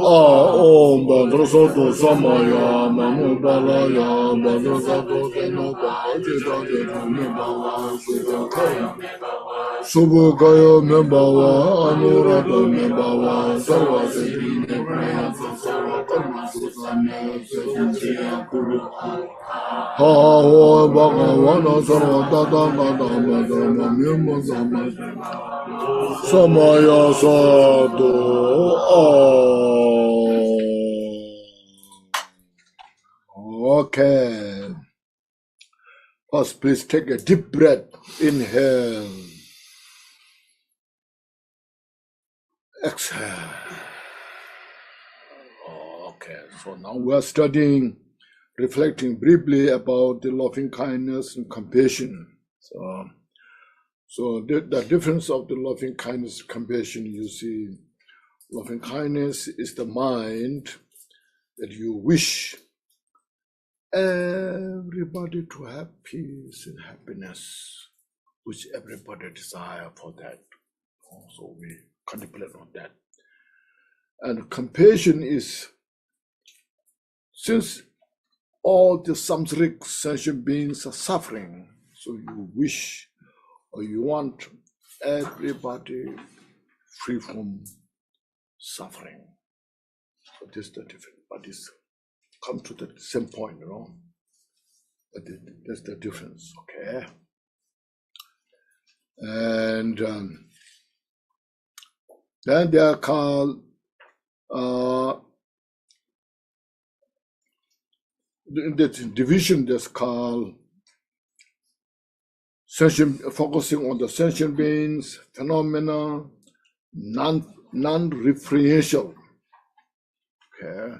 Om Badrosoto Samaya Manubalaya Badrosato Kenoba Jidade Mebawa Subukaya Mebawa Anurata Mebawa Sarva Sri Nebraya Sarva Karma Susana Sekuntiya Kuru Ha Bhagavana Sarva Tata Nada Madama Mimma Samaya Sadhu Okay. First, please take a deep breath. Inhale. Exhale. Okay. So now we are studying, reflecting briefly about the loving kindness and compassion. So the difference of the loving kindness and compassion, you see, loving kindness is the mind that you wish everybody to have peace and happiness, which everybody desire for that. So we contemplate on that. And compassion is, since all the samsaric sentient beings are suffering, so you wish or you want everybody free from suffering. So this is the difference, but it's come to the same point, you know. But that's the difference, okay? And then they are called the division that's called focusing on the sentient beings, phenomena, non-referential. Okay.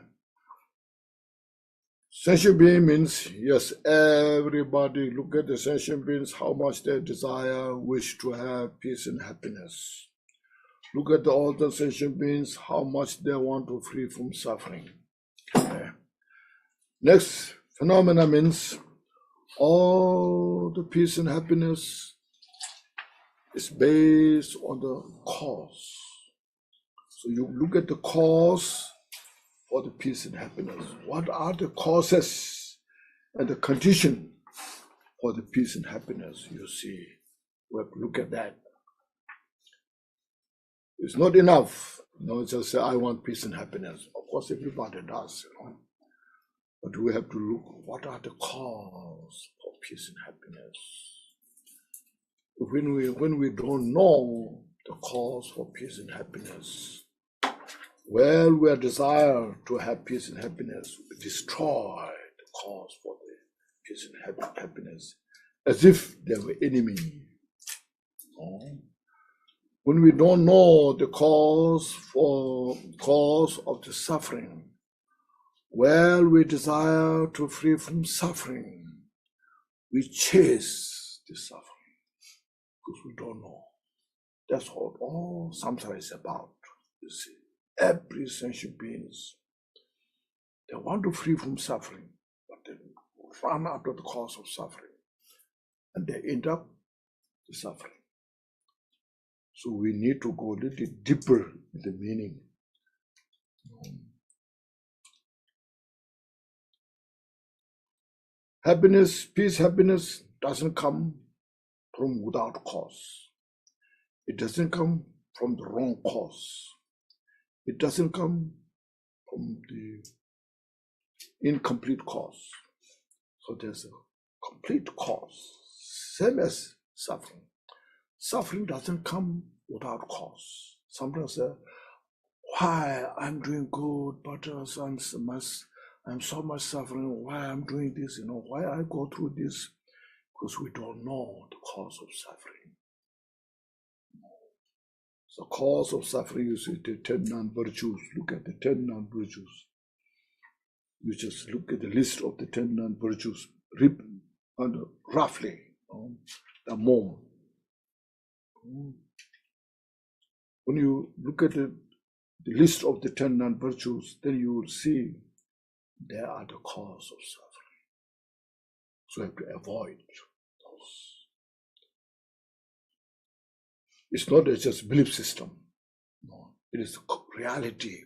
Sentient being means, yes, everybody look at the sentient beings, how much they desire, wish to have peace and happiness. Look at all the sentient beings, how much they want to free from suffering. Okay. Next, phenomena means all the peace and happiness is based on the cause. So you look at the cause for the peace and happiness. What are the causes and the condition for the peace and happiness? You see, we have to look at that. It's not enough, just say, I want peace and happiness. Of course, everybody does, But we have to look, what are the cause for peace and happiness? When we don't know the cause for peace and happiness, well, we desire to have peace and happiness, we destroy the cause for the peace and happiness, as if they were enemy. When we don't know the cause of the suffering, well, we desire to free from suffering. We chase the suffering because we don't know. That's what all samsara is about. You see, every sentient beings, they want to free from suffering, but they run after the cause of suffering, and they end up the suffering. So we need to go a little deeper in the meaning. Happiness, peace, happiness doesn't come from without cause. It doesn't come from the wrong cause. It doesn't come from the incomplete cause. So there's a complete cause, same as suffering. Suffering doesn't come without cause. Sometimes say, why I'm doing good, but I'm so much suffering, why I'm doing this, why I go through this? Because we don't know the cause of suffering. The cause of suffering, you see the 10 non-virtues. Look at the 10 non-virtues. You just look at the list of the 10 non-virtues, roughly, the more. When you look at the list of the 10 non-virtues, then you will see they are the cause of suffering. So you have to avoid those. It's not just belief system. No, it is reality.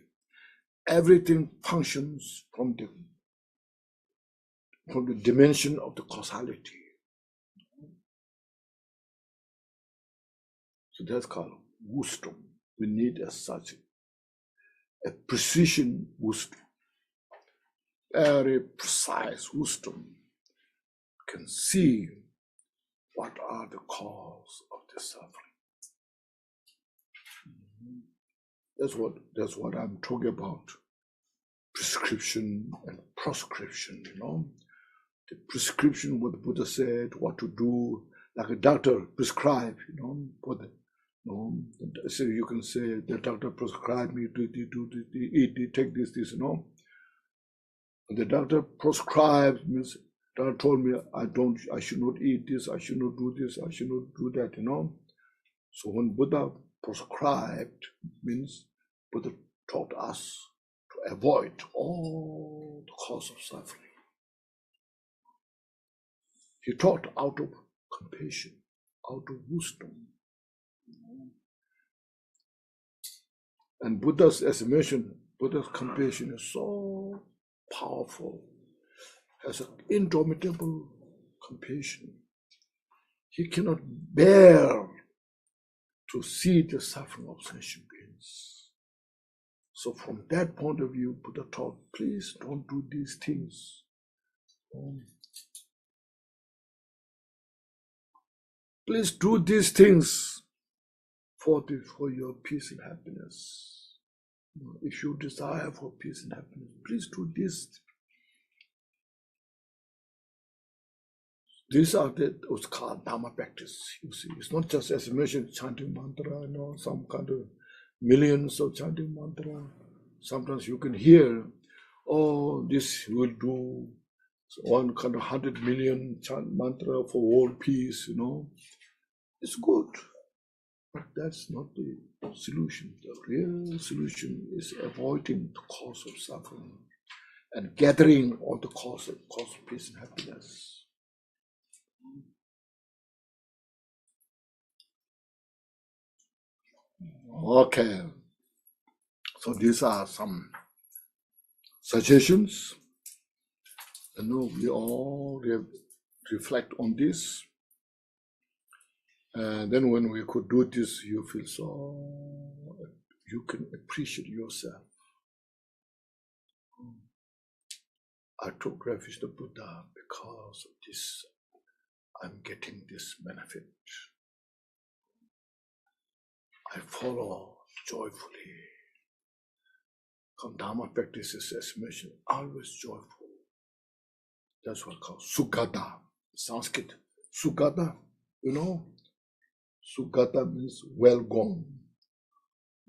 everything functions from the dimension of the causality. So that's called wisdom. We need as such a precision wisdom, very precise wisdom. Can see what are the cause of the suffering. That's what I'm talking about. Prescription and proscription, The prescription, what the Buddha said, what to do, like a doctor prescribe, for the, so you can say the doctor prescribed me to eat, take this, And the doctor prescribed means doctor told me I should not eat this, I should not do this, I should not do that, So when Buddha prescribed means Buddha taught us to avoid all the cause of suffering. He taught out of compassion, out of wisdom. And Buddha's, as I mentioned, Buddha's compassion is so powerful, has an indomitable compassion. He cannot bear to see the suffering of sentient beings. So from that point of view, Buddha taught, please don't do these things. Please do these things for your peace and happiness. If you desire for peace and happiness, please do this. These are what's called dharma practice. You see, it's not just as I mentioned, chanting mantra, some kind of millions of chanting mantra. Sometimes you can hear, this will do one kind of 100 million chant mantra for world peace, It's good, but that's not the solution. The real solution is avoiding the cause of suffering and gathering all the cause of peace and happiness. Okay, so these are some suggestions. We all reflect on this. And then when we could do this, you feel you can appreciate yourself. I took refuge to Buddha because of this. I'm getting this benefit. I follow joyfully. Dharma practices, as mentioned, always joyful. That's what called Sugata, Sanskrit. Sugata, Sugata means well gone.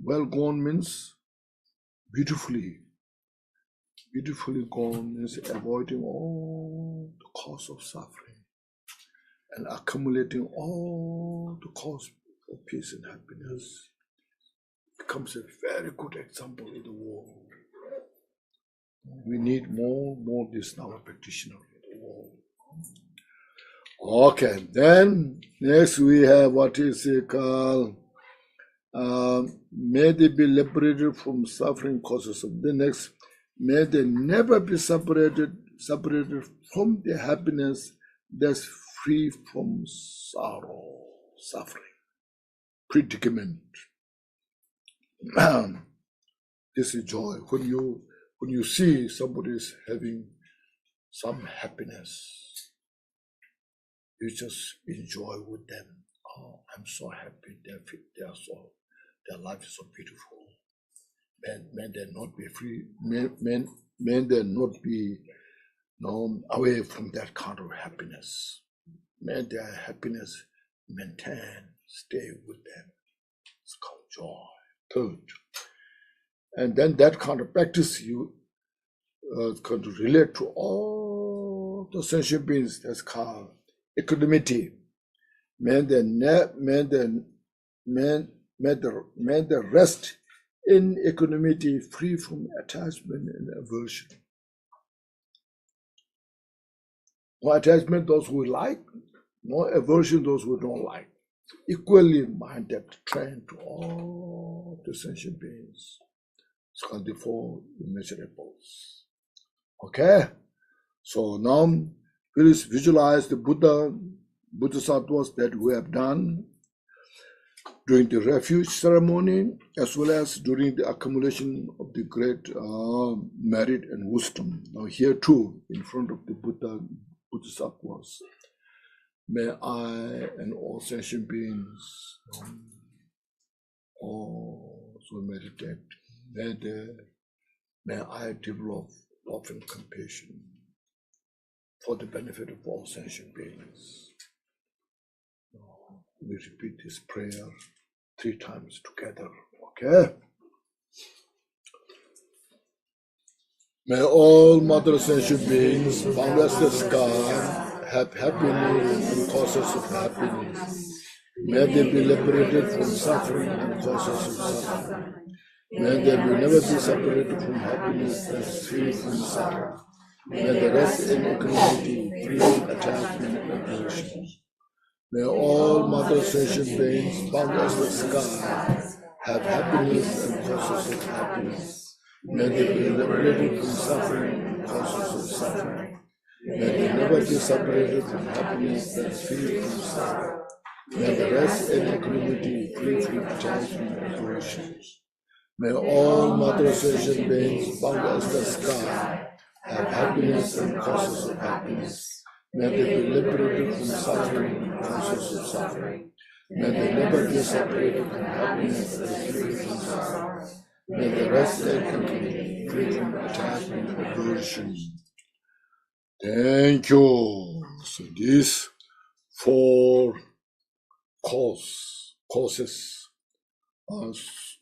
Well gone means beautifully. Beautifully gone means avoiding all the cause of suffering and accumulating all the cause of peace and happiness. Becomes a very good example in the world. We need more this Dharma practitioner in the world. Okay, then next we have what is it called? May they be liberated from suffering causes of the next. May they never be separated from the happiness that's free from sorrow, suffering, predicament. This is joy. When you see somebody is having some happiness, you just enjoy with them. Oh, I'm so happy. Their life is so beautiful. May they not be free. May they not be away from that kind of happiness. May their happiness maintain, stay with them. It's called joy. Third. And then that kind of practice you can relate to all the sentient beings. That's called equanimity. May the rest in equanimity, free from attachment and aversion. No attachment, those who like, no aversion, those who don't like. Equally minded, trained to all the sentient beings. called the four immeasurables. Okay? So now, please visualize the Bodhisattvas that we have done during the refuge ceremony, as well as during the accumulation of the great merit and wisdom. Now here too, in front of the Bodhisattvas, may I and all sentient beings also meditate. May I develop love and compassion for the benefit of all sentient beings. We repeat this prayer 3 times together, okay? May all mother sentient beings, boundless the sky, have happiness and causes of happiness. May they be liberated from suffering and causes of suffering. May they will never be separated from happiness and free from suffering. May they rest in equanimity, free from attachment and aversion. May all mother sentient beings, boundless the sky, have happiness and causes of happiness. May they be liberated from suffering and causes of suffering. May they never be separated from happiness and free from suffering. May they rest in equanimity, free from attachment and aversion. May all mother sentient beings, boundless the sky, have happiness and causes of happiness. May they be liberated from suffering and causes of suffering. May they never be separated from happiness and free from suffering. May they rest in equanimity, free from attachment and aversion. Thank you. So these 4 causes was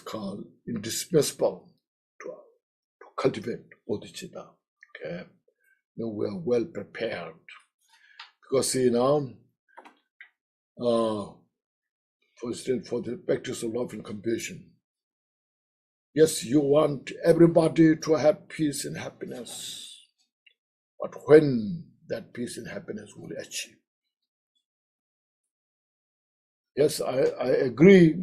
called indispensable to cultivate bodhicitta. Okay. Now we are well prepared. Because see now, for instance, for the practice of love and compassion. Yes, you want everybody to have peace and happiness. But when that peace and happiness will achieve? Yes, I agree.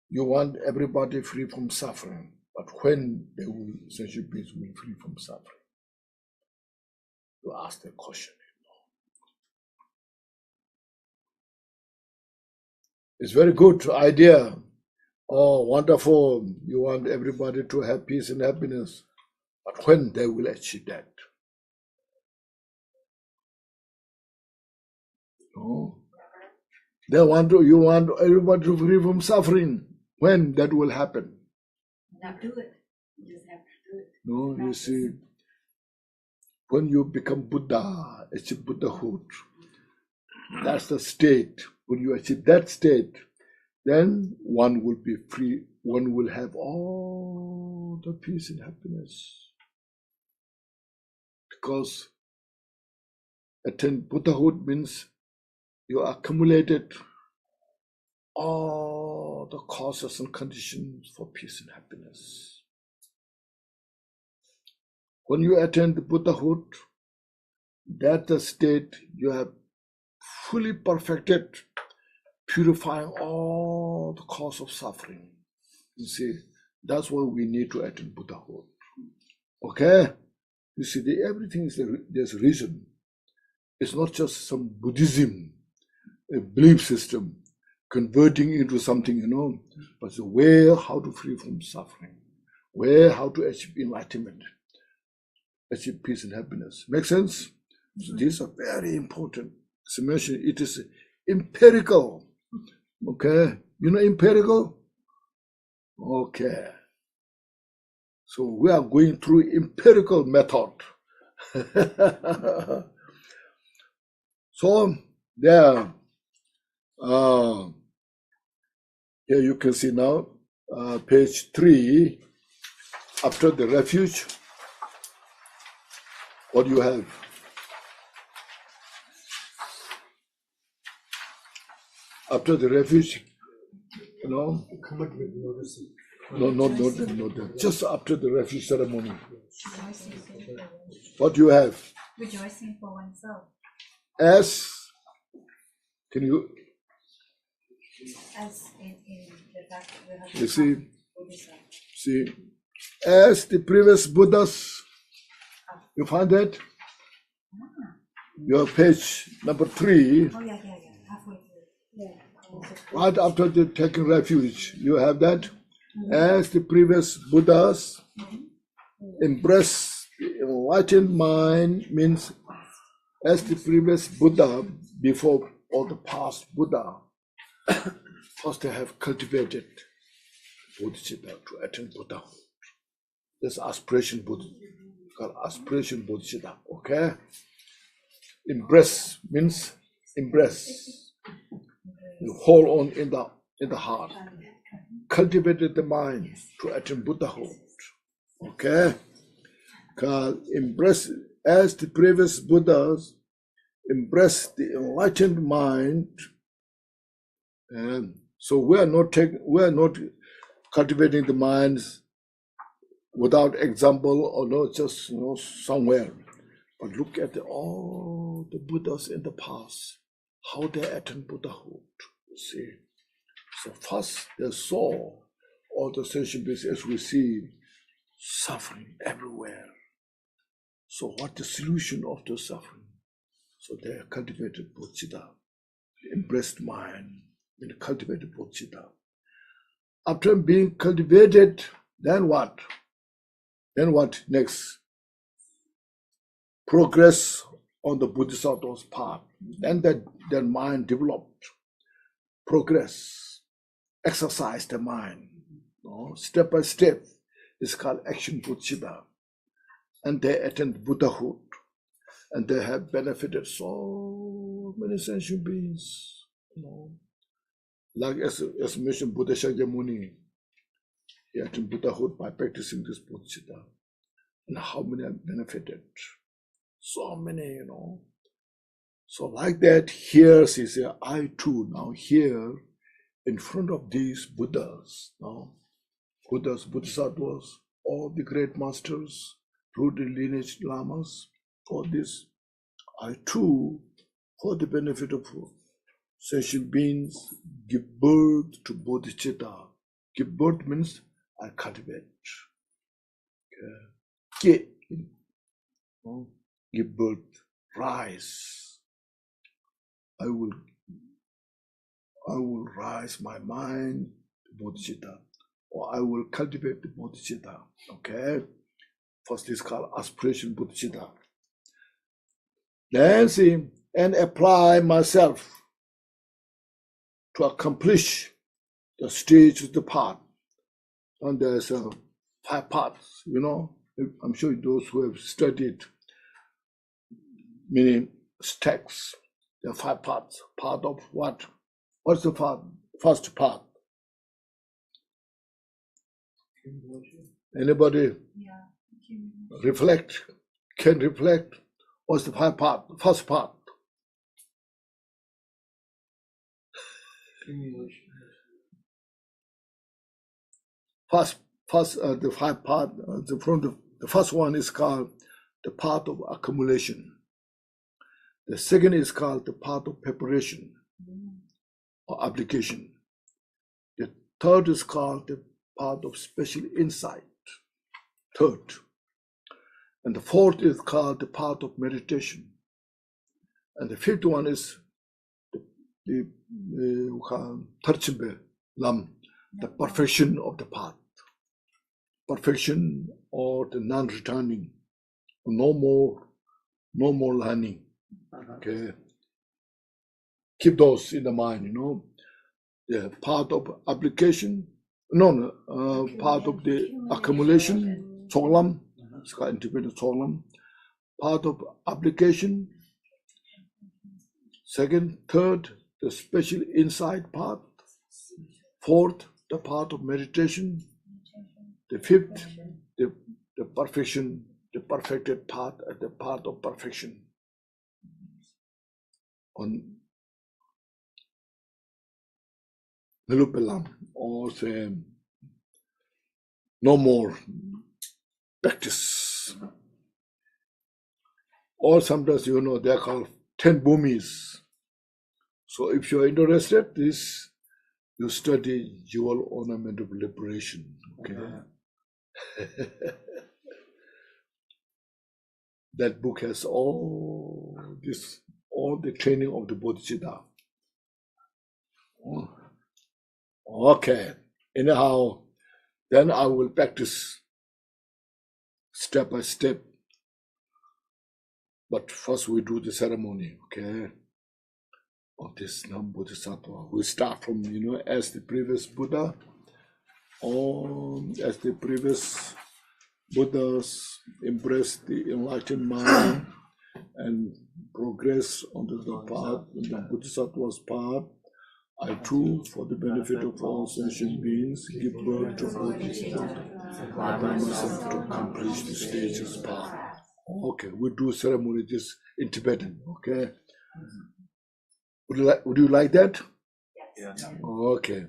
You want everybody free from suffering. But when they will, sentient beings will be free from suffering? You ask the question. It's very good idea. Oh, wonderful. You want everybody to have peace and happiness. But when they will achieve that? No. You want everybody to be free from suffering. When that will happen? Not do it. You just have to do it. No, you see, when you become Buddha, achieve Buddhahood, that's the state. When you achieve that state, then one will be free. One will have all the peace and happiness. Because attain Buddhahood means you accumulated all the causes and conditions for peace and happiness. When you attain the Buddhahood, that's the state you have fully perfected, purifying all the cause of suffering. You see, that's why we need to attain Buddhahood. Okay? You see, everything is there's a reason. It's not just some Buddhism, a belief system, converting into something, but the way how to free from suffering, way how to achieve enlightenment, achieve peace and happiness. Make sense? So these are very important. As I mentioned, it is empirical. Okay? Empirical? Okay. So we are going through empirical method. So there, here you can see now, page 3, after the refuge, what do you have? After the refuge, no, not that. Just after the refuge ceremony. What do you have? Rejoicing for oneself. As, can you? As in the You see, as the previous Buddhas, you find that? Your page number 3, Oh, yeah. Halfway through. right after the taking refuge, you have that. As the previous Buddhas embrace the enlightened mind, means as the previous Buddha before all the past Buddha, first they have cultivated Bodhichitta to attain Buddhahood. This aspiration Buddha, called aspiration Bodhichitta. Okay? Embrace means embrace. You hold on in the heart. Cultivated the mind to attain Buddhahood. Okay? Called embrace, as the previous Buddhas embrace the enlightened mind. And so we are not cultivating the minds without example or not just somewhere. But look at all the Buddhas in the past, how they attained Buddhahood. You see. So first they saw all the sentient beings, as we see, suffering everywhere. So what the solution of the suffering? So they cultivated Bodhichitta, embraced mind, and cultivated Bodhichitta. After being cultivated, then what? Then what next? Progress on the Bodhisattva's path. Then their mind developed. Progress. Exercise the mind. Step by step. It's called action Bodhichitta. And they attend Buddhahood. And they have benefited so many sentient beings. Like as mentioned, Buddha Shakyamuni, he attained Buddhahood by practicing this Bodhichitta. And how many have benefited? So many, So like that, here she said, I too now here in front of these Buddhas, Buddhas, Bodhisattvas, all the great masters, through the lineage lamas, all this, I too, for the benefit of sentient beings, give birth to Bodhicitta. Give birth means I cultivate. Okay. Give birth, rise. I will rise my mind to Bodhicitta, or I will cultivate the Bodhicitta. Okay. First is called aspiration Bodhicitta. Then see and apply myself to accomplish the stage of the path. And there's 5 paths, I'm sure those who have studied many texts, there are 5 paths. Path of what? What's the path? First path. Anybody reflect? Can reflect? What's the 5 path? First path. First, the 5 path. The first one is called the path of accumulation. The second is called the path of preparation or application. The third is called the path of special insight. Third. And the fourth is called the path of meditation. And the fifth one is the perfection of the path. Perfection or the non-returning. No more learning. Okay. Keep those in the mind, The path of application, path of the accumulation, Choglam, it's called interpreted Choglam. Path of application, second, third, the special insight path, fourth, the path of meditation, the fifth, the perfection, the perfected path at the path of perfection. On Nilupelam, or say, no more practice. Or sometimes, they are called 10 bhumis. So if you are interested, this you study Jewel Ornament of Liberation. Okay. That book has all the training of the Bodhichitta. Okay. Anyhow, then I will practice step by step. But first we do the ceremony, okay? Of this Bodhisattva. We start from, as the previous Buddha, or as the previous Buddhas embrace the enlightened mind and progress onto the path, the Bodhisattva's path. I too, for the benefit of all sentient beings, give birth to Bodhisattva, allow myself to accomplish the stages path. Okay, we do ceremony this in Tibetan, okay? Would you like that? Yes. Okay.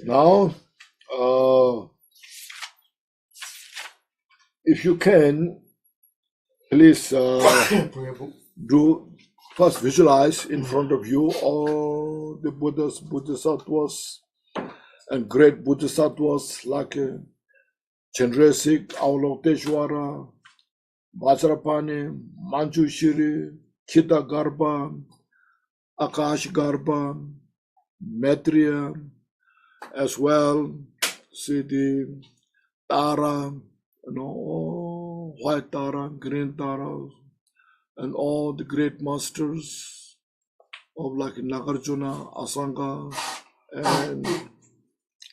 Now, if you can, please first visualize in front of you all the Buddhas, Bodhisattvas, and great Bodhisattvas like Chandrasik, Avalokiteshvara, Vajrapani, Manjushri, Chittagarbha, Akashgarbha, Maitreya, as well. See the Tara, white Tara, green Tara, and all the great masters of like Nagarjuna, Asanga, and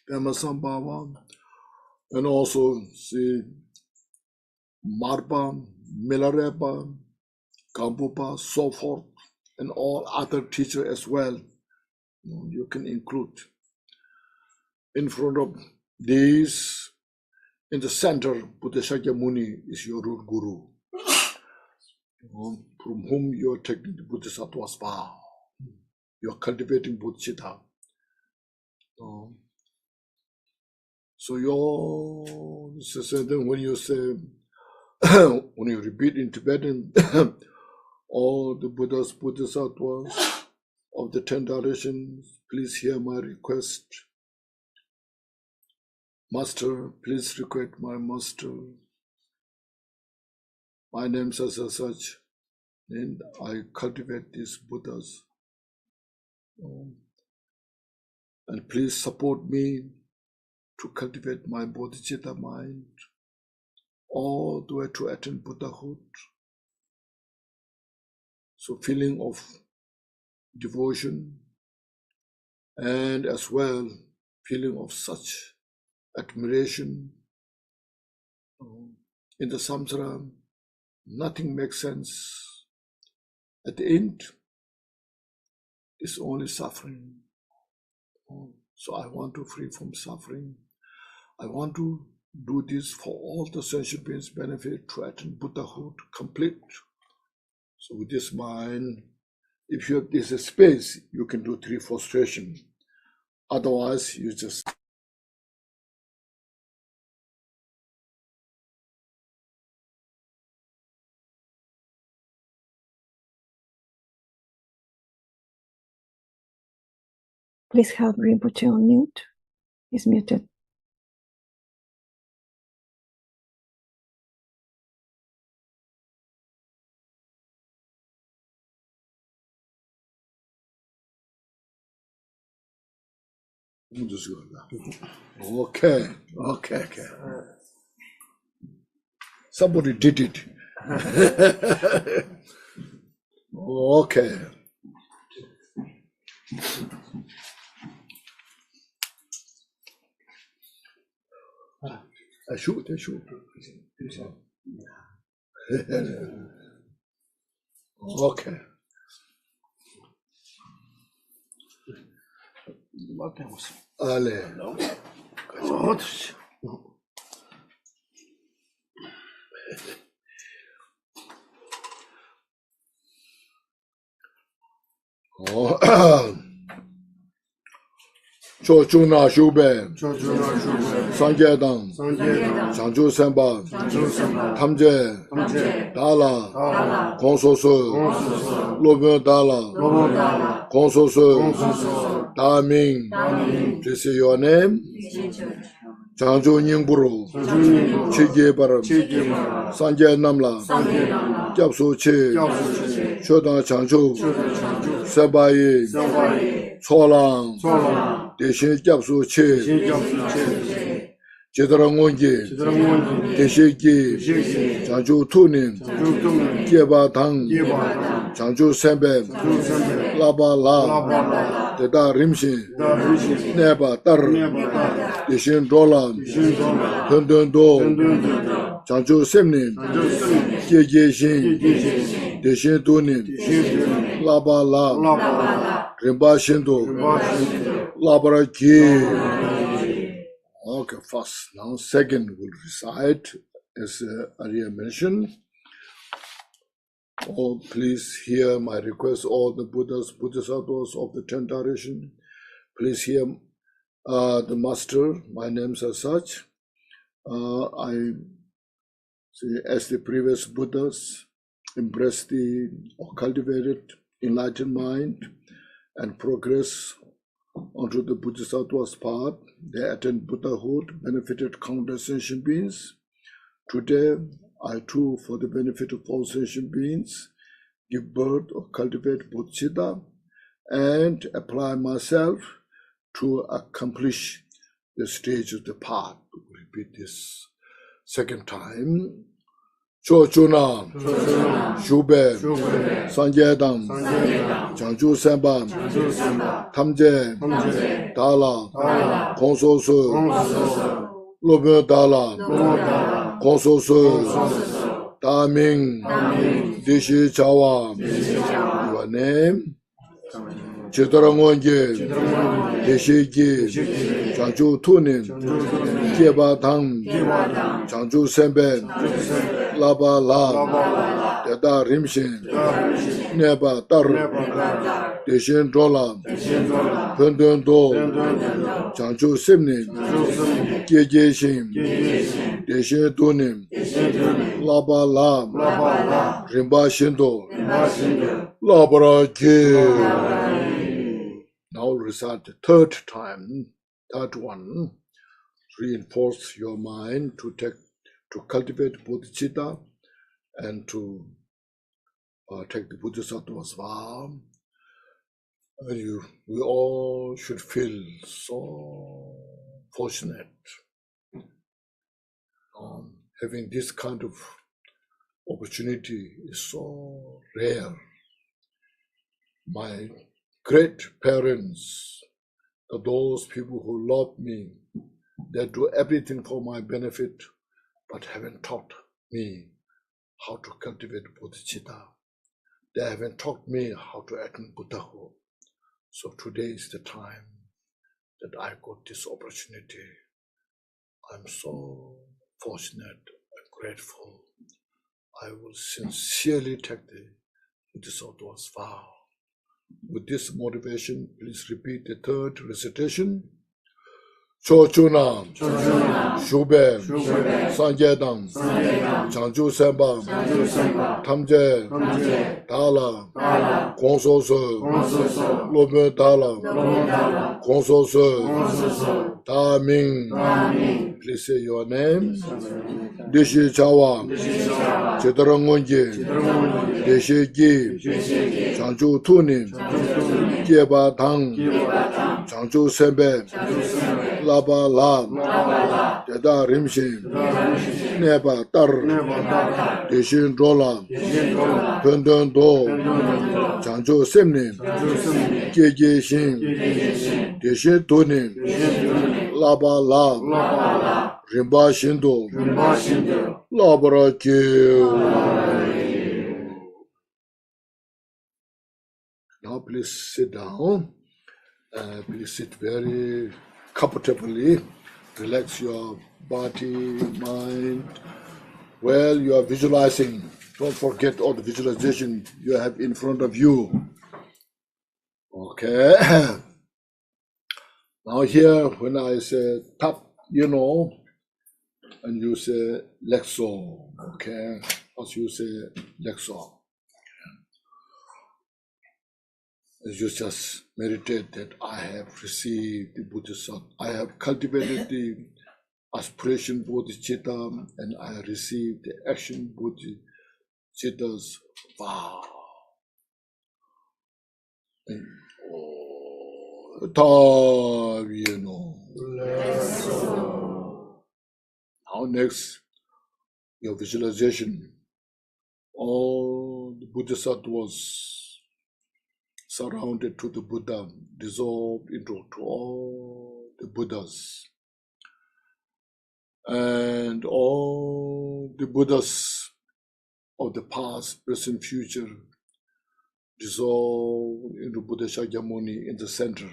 Pemasambhava, and also see Marpa, Milarepa, Kampupa, so forth, and all other teachers as well. You can include. In front of these, in the center, Buddha Shakyamuni is your root guru, from whom you are taking the Bodhisattva's vow. You are cultivating Bodhicitta. So then when you say, when you repeat in Tibetan, all the Buddhas, Bodhisattvas of the 10 directions, please hear my request. Master, please request my master. My name is such, and I cultivate these Buddhas. And please support me to cultivate my Bodhicitta mind all the way to attain Buddhahood. So feeling of devotion and as well feeling of such admiration. In the samsara, nothing makes sense. At the end, it's only suffering. So I want to free from suffering. I want to do this for all the sentient beings' benefit to attain Buddhahood complete. So with this mind, if there's a space, you can do 3 prostration. Otherwise, you just Please help Rinpoche on mute. He's muted. Okay. Somebody did it. Okay. I should. Okay. Allez. Oh. Chochuna Shube, Sanjayadang, Chanju Semba, Tamje, Dala, Konsosu, Lobe Dala, Konsosu, Daming. Please say your name. Chanju Ningburu, Chige Baram, Sanjay Namla, Japsu Che, Shodan Chanju, Sabayi, Cholang, Deshin Japsu Che, Jedarangongi, Deshiki, Chanju Tunin, Kieba Tang, Chanju Sembe, Laba La, Deda Rimshin, Neba Tar, Deshin Dolan, Tundun Do, Chanju Semnin, Kege Shin, Deshin Tunin, Laba La, Rimba Shindo, Labara Ki. Okay, first. Now, second will recite, as Arya mentioned. Oh, please hear my request, all the Buddhas, Bodhisattvas of the 10th direction. Please hear the master, my names are such. I say, as the previous Buddhas embrace the or cultivated enlightened mind and progress onto the Bodhisattva's path, they attained Buddhahood, benefited countless sentient beings. Today, I too, for the benefit of all sentient beings, give birth or cultivate bodhicitta and apply myself to accomplish the stage of the path. Repeat this second time. Chochuna, Shube, Sanjayadam, Chanju Semba, Tamje, Dala, Konsosu, Lobe Dala, Konsosu, Daming, Dishi Chawa, your name, Chidarangongi, Deshiki, Chanju Tunin, Kieba Tang, Chanju Sembe, Laba La, Deda Rimshin, Neba Tar, Deshin Dola, Tundun Do, Chanju Simnin, Kege Shin, Deshin Tunin, Laba La, Rimba Shindo, Labara Ki. Now recite the third time, third one. Reinforce your mind to cultivate bodhicitta and to take the bodhisattva's vow. And we all should feel so fortunate having this kind of opportunity is so rare. My great parents, those people who love me, they do everything for my benefit, but haven't taught me how to cultivate bodhicitta. They haven't taught me how to attain Buddhahood. So today is the time that I got this opportunity. I'm so fortunate and grateful. I will sincerely take the Bodhisattva's vow. With this motivation, please repeat the third recitation. Chochuna, Shube, Sanjayadam, Chanju Semba, Tamje, Dala, Konsosu, Lobe Dala, Konsosu, Daming. Please say your name. Dishi Chawa, Chidarangongi, Deshiki, Chanju Tunin, Kieba Tang, Chanju Sembe, Laba La, Deda Rimshin, Neba Tar, Deshin Dola, Tundun Do, Chanju Semnin, Kege Shin, Deshin Tunin, Laba La, Rimba Shindo, Labara Ki. Now please sit down. Please sit very comfortably. Relax your body, mind. Well, you are visualizing. Don't forget all the visualization you have in front of you. Okay. Now here, when I say tap, and you say lexo, okay? As you say lexo. As you just meditate that I have received the Bodhisattva, I have cultivated the aspiration Bodhichitta, and I received the action Bodhichitta's vow. And, Now next, your visualization. All the Bodhisattvas surrounded to the Buddha, dissolved into all the Buddhas. And all the Buddhas of the past, present, future, dissolved into Buddha Shakyamuni in the center.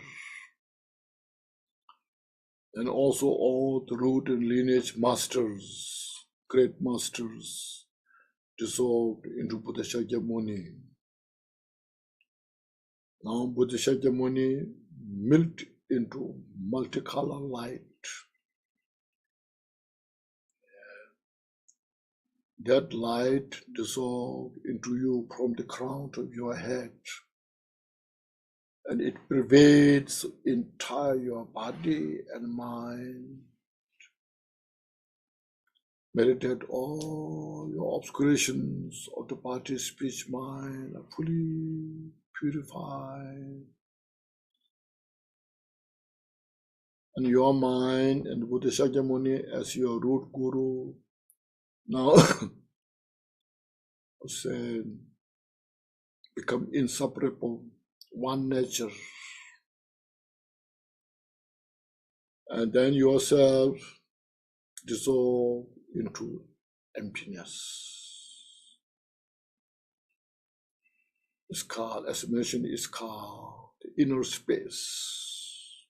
And also all the root and lineage masters, great masters, dissolved into Buddha Shakyamuni. Now Buddha Shakyamuni melted into multicolor light. That light dissolved into you from the crown of your head, and it pervades entire your body and mind. Meditate all your obscurations of the body, speech, mind are fully purified. And your mind and Buddha Shakyamuni as your root guru now become inseparable, one nature. And then yourself dissolve into emptiness. It's called, as mentioned, is called the inner space.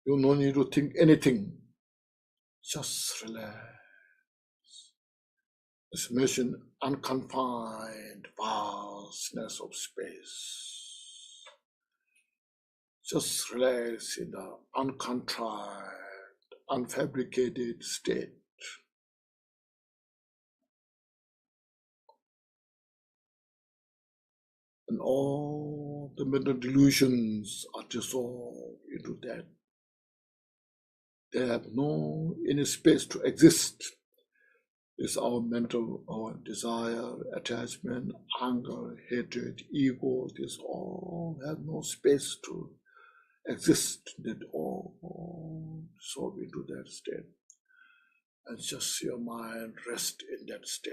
You don't need to think anything. Just relax. As mentioned, unconfined vastness of space. Just relax in the uncontrived, unfabricated state. And all the mental delusions are dissolved into that. They have no inner space to exist. It's our mental, our desire, attachment, anger, hatred, ego. This all have no space to exist. That all dissolve into that state. And just your mind rest in that state.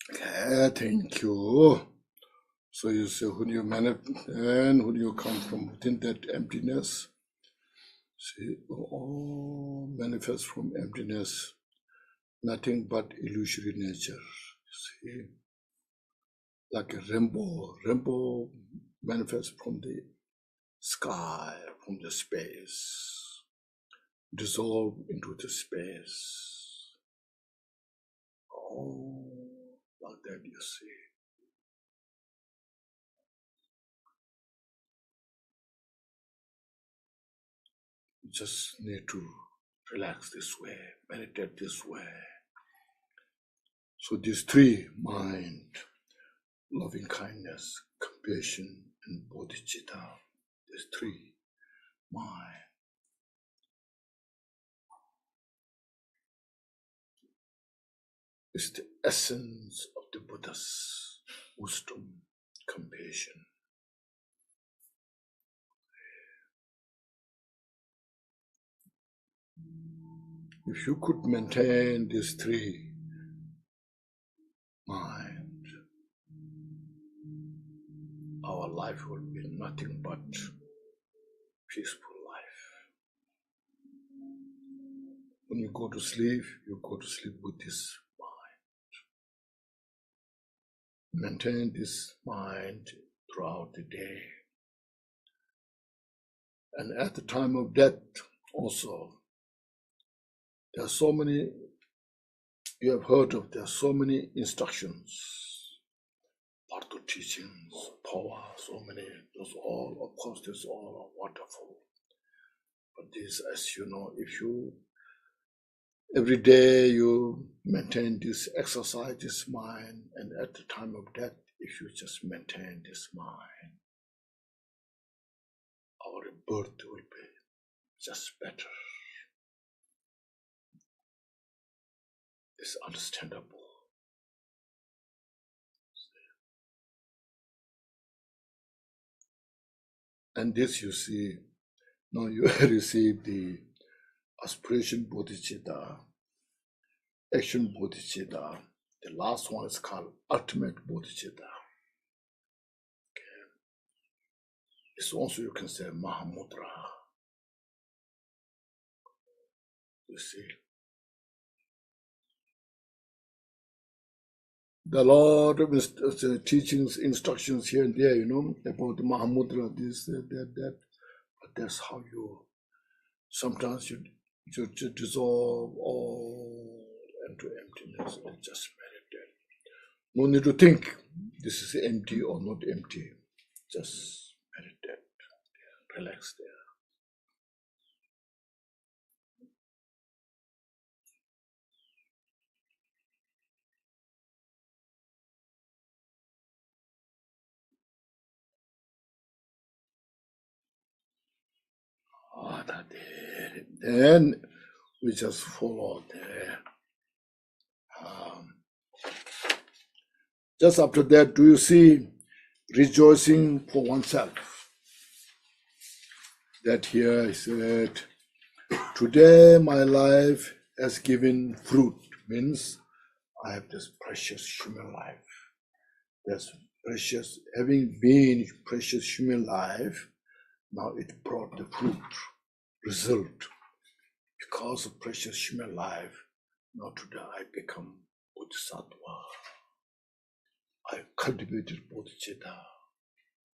Okay, thank you. So you say when you manifest and when you come from within that emptiness, see, all manifest from emptiness, nothing but illusory nature. See, like a rainbow. Rainbow manifests from the sky, from the space, dissolve into the space. Oh, like that you see. You just need to relax this way, meditate this way. So these three, mind, loving kindness, compassion, and bodhicitta, these three, mind, is the essence of the Buddha's wisdom, compassion. If you could maintain these three, mind, our life will be nothing but peaceful life. When you go to sleep with this mind. Maintain this mind throughout the day. And at the time of death also, there are so many, you have heard of, there are so many instructions, part of teachings, power, so many, those all, of course, these all are wonderful. But this, as you know, if you, every day you maintain this, exercise this mind, and at the time of death, if you just maintain this mind, our birth will be just better. It's understandable. And this you see, now you receive the aspiration bodhicitta, action bodhicitta. The last one is called ultimate bodhicitta. Okay. It's also, you can say, Mahamudra. You see. The Lord of teachings, instructions here and there, about the Mahamudra, this, that. But that's how you, sometimes you dissolve all into emptiness and just meditate. No need to think this is empty or not empty. Just meditate, relax there. Then we just follow there. Just after that, do you see rejoicing for oneself? That here I said, today my life has given fruit, means I have this precious human life. That's precious, having been precious human life, now it brought the fruit, result. Because of precious human life, now today I become Bodhisattva. I cultivated bodhicitta,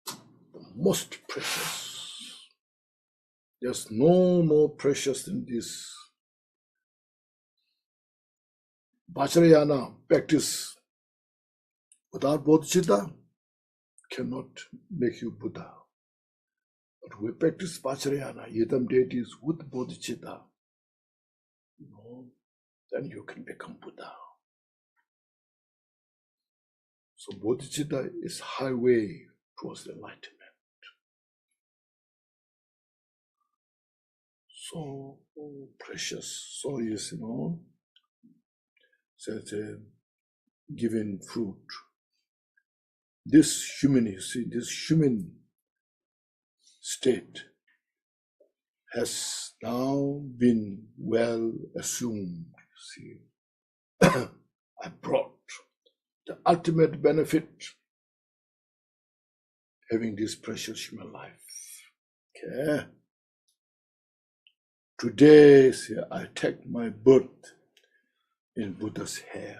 the most precious. There's no more precious than this. Vajrayana practice without bodhicitta cannot make you Buddha. But we practice Vajrayana, yidam deities with bodhicitta, then you can become Buddha. So bodhicitta is highway towards enlightenment. So precious. So is, such a given fruit. This human, you see, this human state has now been well assumed. See, I brought the ultimate benefit, having this precious human life. Okay. Today, I take my birth in Buddha's hair.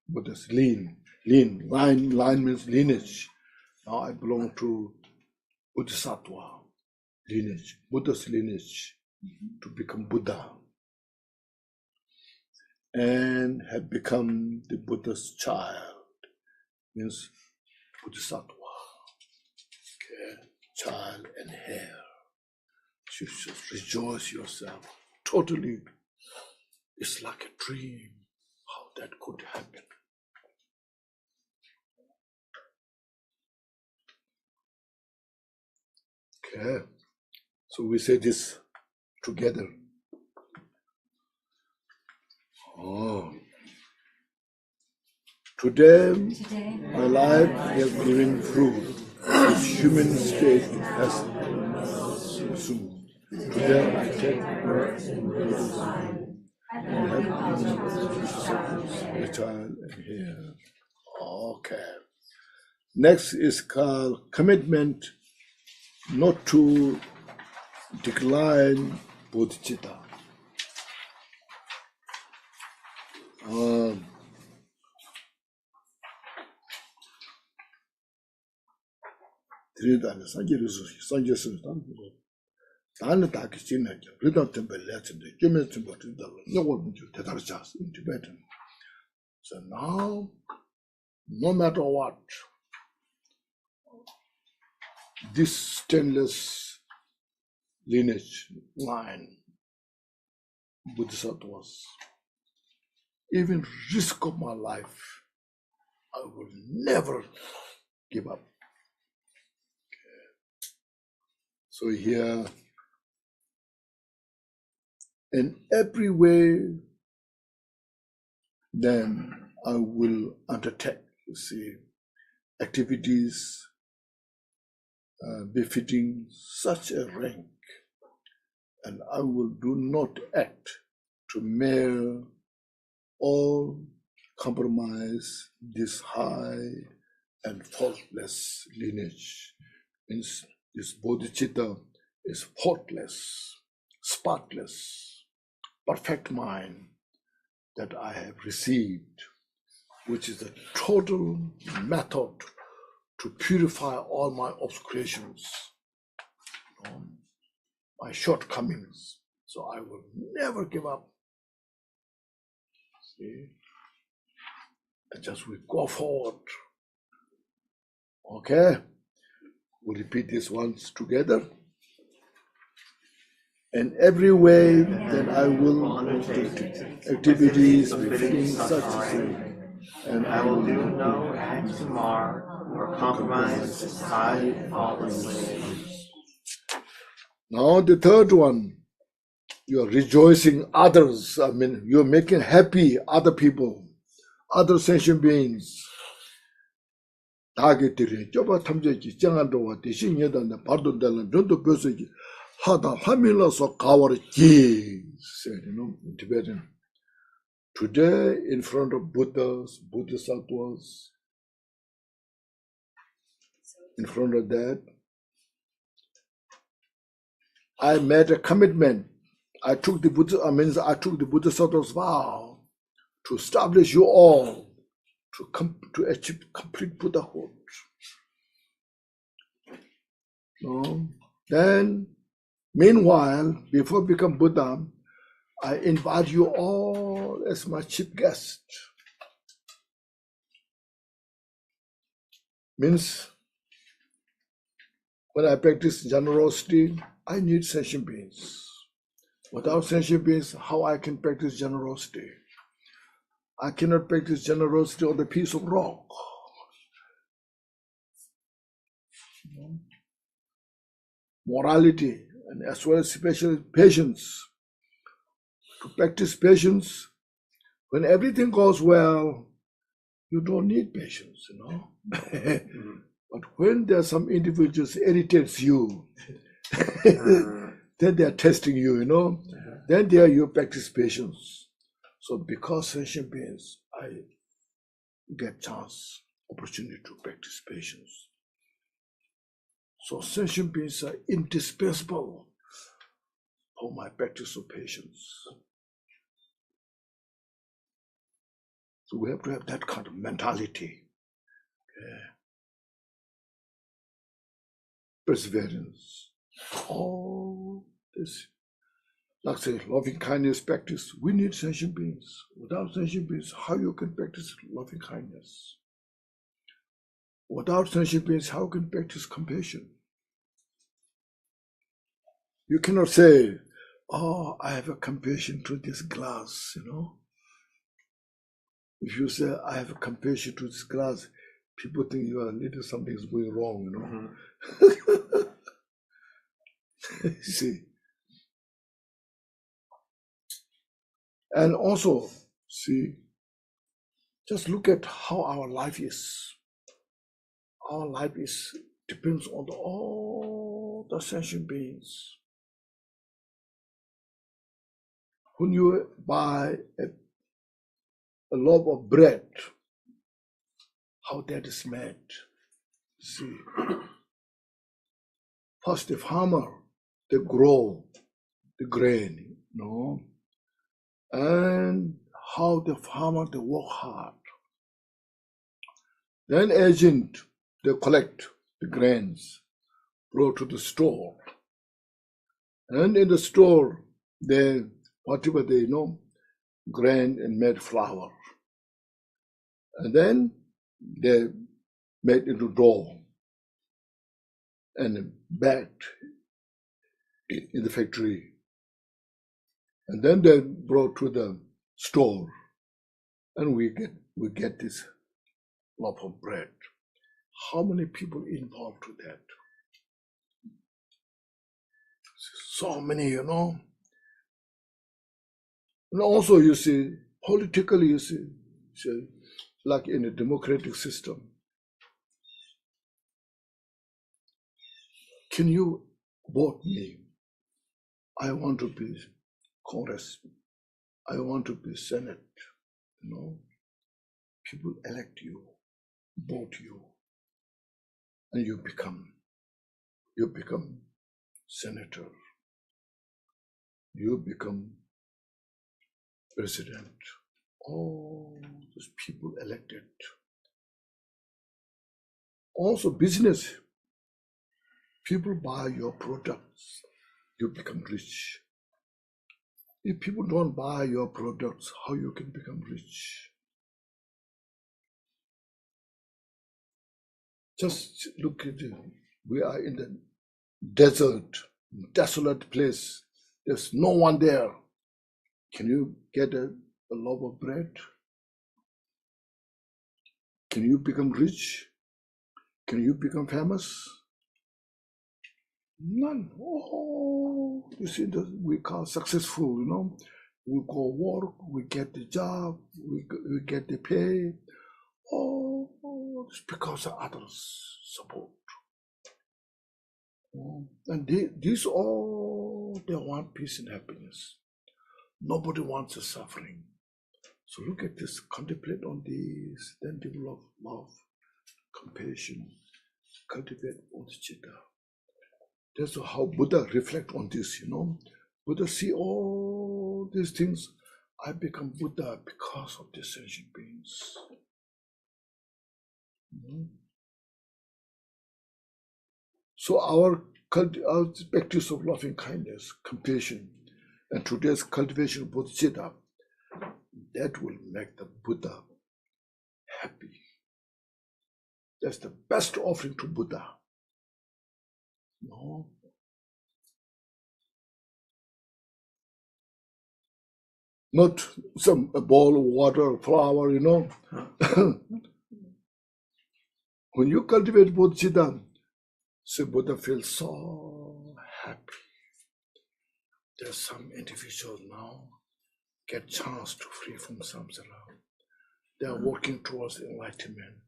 Buddha's line means lineage. Now I belong to Bodhisattva lineage, Buddha's lineage, to become Buddha. And have become the Buddha's child, means Bodhisattva. Okay. Child and hair. You should rejoice yourself. Totally, it's like a dream how that could happen. Okay, so we say this together. Oh, today my life is bearing fruit. This human state has assumed. Today I take birth in Buddha's home and have a child and here. Okay. Next is called commitment not to decline bodhicitta. In Tibetan. So now, no matter what, this stainless lineage line, Bodhisattvas, even risk of my life, I will never give up. Okay. So here, in every way, then I will undertake, activities befitting such a rank, and I will do not act to mere or compromise this high and faultless lineage. Means this bodhicitta is faultless, spotless, perfect mind that I have received, which is a total method to purify all my obscurations, my shortcomings. So I will never give up. See? And just we go forward. Okay? We'll repeat this once together. In every way, then I will do activities befitting such a thing. And I will do no act to mar or compromise this high and faultless lineage. Now the third one, you are rejoicing others. I mean, you're making happy other people, other sentient beings. 다게들이 저바 탐제지 정한도와 대신여다는 바도달은 전도 벼서지 하다 하밀라서 가와르지 said, in Tibetan. Today, in front of Buddhas, Bodhisattvas, in front of that, I made a commitment. I took the Bodhisattva's vow to establish you all to achieve complete Buddhahood. Then, meanwhile, before become Buddha, I invite you all as my chief guest. Means, when I practice generosity, I need sentient beings. Without sentient beings, how I can practice generosity? I cannot practice generosity on the piece of rock. Morality, and as well as especially patience. To practice patience, when everything goes well, you don't need patience, But when there are some individuals irritates you, then they are testing you, Then there you practice patience. So because sentient beings, get chance, opportunity to practice patience. So sentient beings are indispensable for my practice of patience. So we have to have that kind of mentality. Perseverance. All this, like say, loving kindness practice. We need sentient beings. Without sentient beings, how you can practice loving kindness? Without sentient beings, how can you practice compassion? You cannot say, oh, I have a compassion to this glass, you know. If you say, I have a compassion to this glass, people think you are a little something is going wrong, you know. You see. And also, see, just look at how our life is. Our life depends on all the sentient beings. When you buy a loaf of bread, how that is made. See, first the farmer, they grow the grain, you know, and how the farmer, they work hard. Then agent, they collect the grains, brought to the store. And in the store, they, whatever they know, grain and made flour. And then they made into dough and baked in the factory. And then they brought to the store, and we get this loaf of bread. How many people involved with that? So many, you know. And also, you see, politically, you see, like in a democratic system, can you vote me? I want to be Congress. I want to be Senate. You know, people elect you, vote you, and you become senator. You become president. All those people elected. Also, business. People buy your products, you become rich. If people don't buy your products, how you can become rich? Just look at it. We are in the desert, desolate place. There's no one there. Can you get a loaf of bread? Can you become rich? Can you become famous? None. Oh, you see, we call successful, you know. We go work, we get the job, we get the pay. Oh, it's because of others' support. And these all, they want peace and happiness. Nobody wants the suffering. So look at this, contemplate on this, then develop love, compassion, cultivate bodhicitta. That's how Buddha reflect on this, you know. Buddha see all these things. I become Buddha because of the sentient beings. So our practice of loving kindness, compassion, and today's cultivation of bodhicitta, that will make the Buddha happy. That's the best offering to Buddha. No. Not a bowl of water, flower, you know. When you cultivate bodhicitta, so Buddha feels so happy. There's some individuals now get chance to free from samsara. They are working towards enlightenment.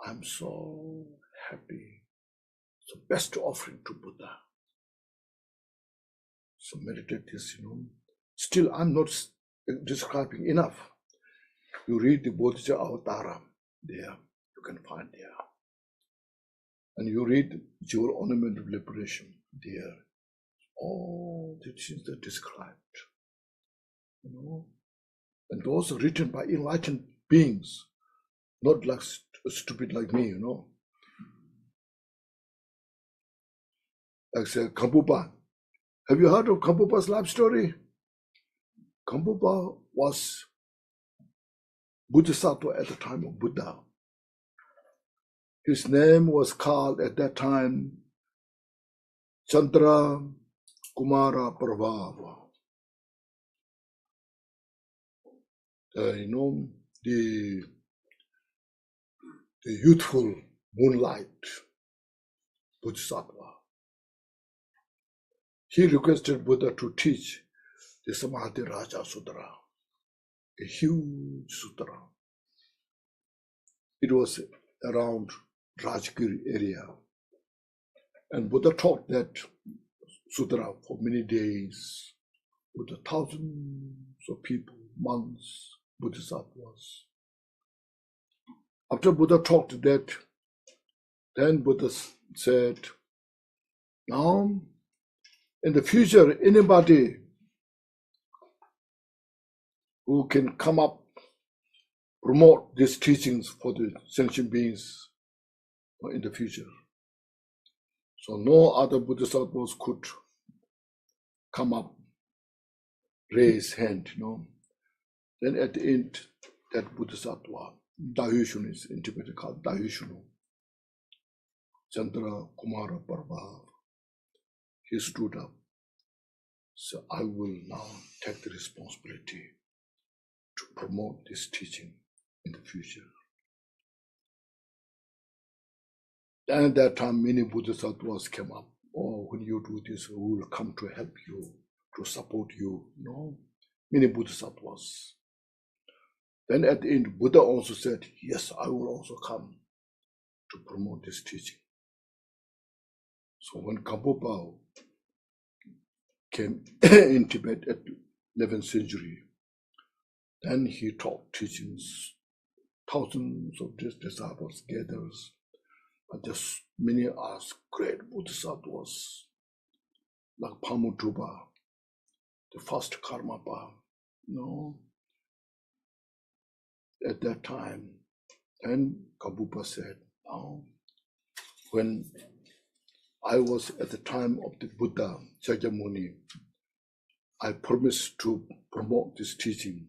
I'm so happy. So best offering to Buddha. So meditate this, you know. Still, I'm not describing enough. You read the Bodhichitta Avatara there, you can find there. And you read Jewel Ornament of Liberation there. All the things that are described. You know? And those are written by enlightened beings, not like stupid like me, you know. Like say Kampupa. Have you heard of Kampupa's life story? Kampupa was Bodhisattva at the time of Buddha. His name was called at that time Chandra Kumara Prabhava. You know, the youthful moonlight Bodhisattva. He requested Buddha to teach the Samadhi Raja Sutra, a huge sutra. It was around Rajgir area. And Buddha taught that sutra for many days with thousands of people, monks, Bodhisattvas. After Buddha taught that, then Buddha said, now in the future, anybody who can come up, promote these teachings for the sentient beings in the future. So no other Bodhisattvas could come up, raise hand, you know. Then at the end, that Bodhisattva, Dahyushunu is in Tibet called Dahyushunu, Chandra Kumara Prabha, he stood up. So I will now take the responsibility to promote this teaching in the future. And at that time, many Bodhisattvas came up. Oh, when you do this, we will come to help you, to support you. No, many Bodhisattvas. Then at the end, Buddha also said, yes, I will also come to promote this teaching. So when Kampupa came in Tibet at 11th century, then he taught teachings. Thousands of these disciples gathered, and just many are great Bodhisattvas, like Mahamudra, the first Karmapa, you know. At that time, and Kampupa said, now, when I was at the time of the Buddha, Shakyamuni, I promised to promote this teaching,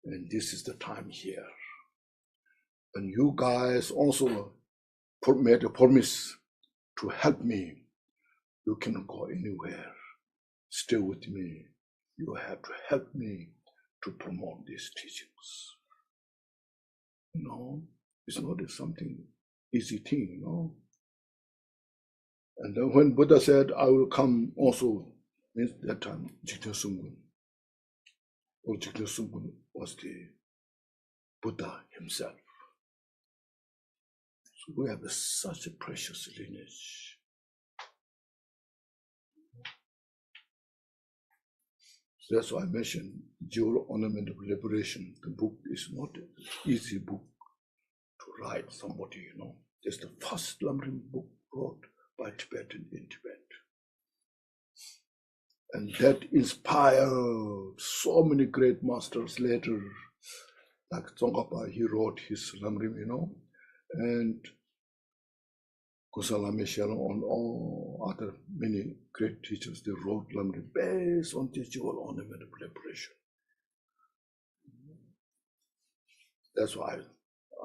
and this is the time here. And you guys also made a promise to help me. You cannot go anywhere. Stay with me. You have to help me to promote these teachings. No, it's not something easy thing, no. And then when Buddha said, I will come also, means that time, Jigten Sunggun. Or Jigten Sunggun was the Buddha himself. So we have such a precious lineage. So that's why I mentioned Jewel Ornament of Liberation. The book is not an easy book to write somebody, you know. It's the first Lamrim book wrote by Tibetan in Tibet. And that inspired so many great masters later, like Tsongkhapa, he wrote his Lamrim, you know, and Kusala Meshelo and all other many great teachers, they wrote Lamrim based on the Jewel Ornament of Liberation. That's why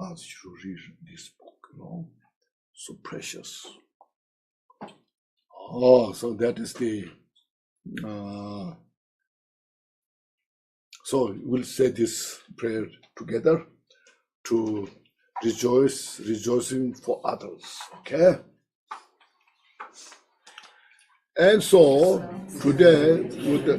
I asked you to read this book, you know, so precious. Oh, so that is the, so we'll say this prayer together to rejoicing for others, okay? And so today, with the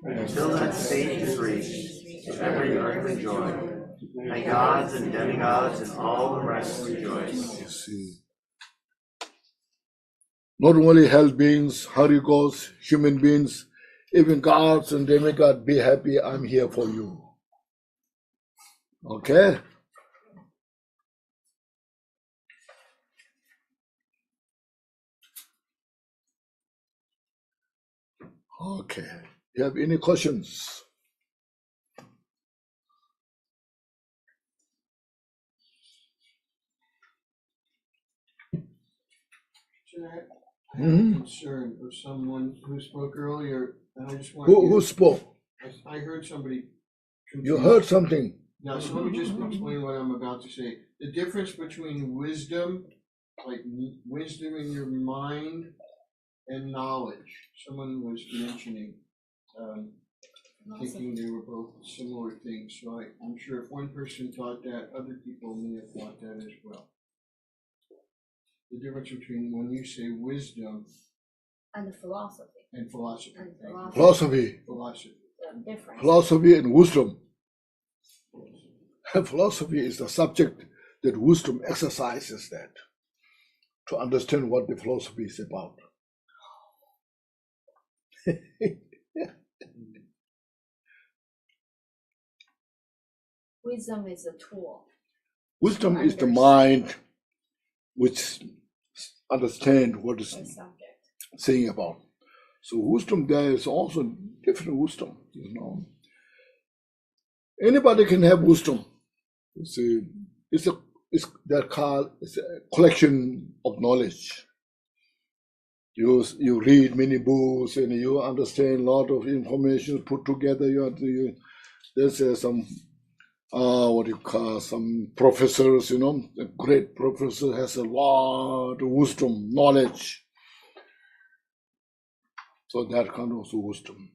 until that state is reached, if every earthly joy, may gods and demigods and all the rest rejoice. you see, Not only hell beings, harigos, human beings, even gods and demigods, be happy, I'm here for you. Okay? Okay. You have any questions? Concern of someone who spoke earlier, and I just want Who spoke? I heard somebody. You heard something? Now, so let me just explain what I'm about to say. The difference between wisdom, like wisdom in your mind, and knowledge. Someone was mentioning, thinking they were both similar things. So I'm sure if one person thought that, other people may have thought that as well. The difference between when you say wisdom and philosophy. And philosophy. Philosophy. Philosophy and wisdom. Philosophy is the subject that wisdom exercises that to understand what the philosophy is about. Wisdom is a tool. Wisdom is the mind which understand what is saying about. So wisdom, there is also different wisdom, you know. Anybody can have wisdom. It's a collection of knowledge. You read many books and you understand a lot of information put together. There's some some professors, you know, a great professor has a lot of wisdom, knowledge. So that kind of wisdom.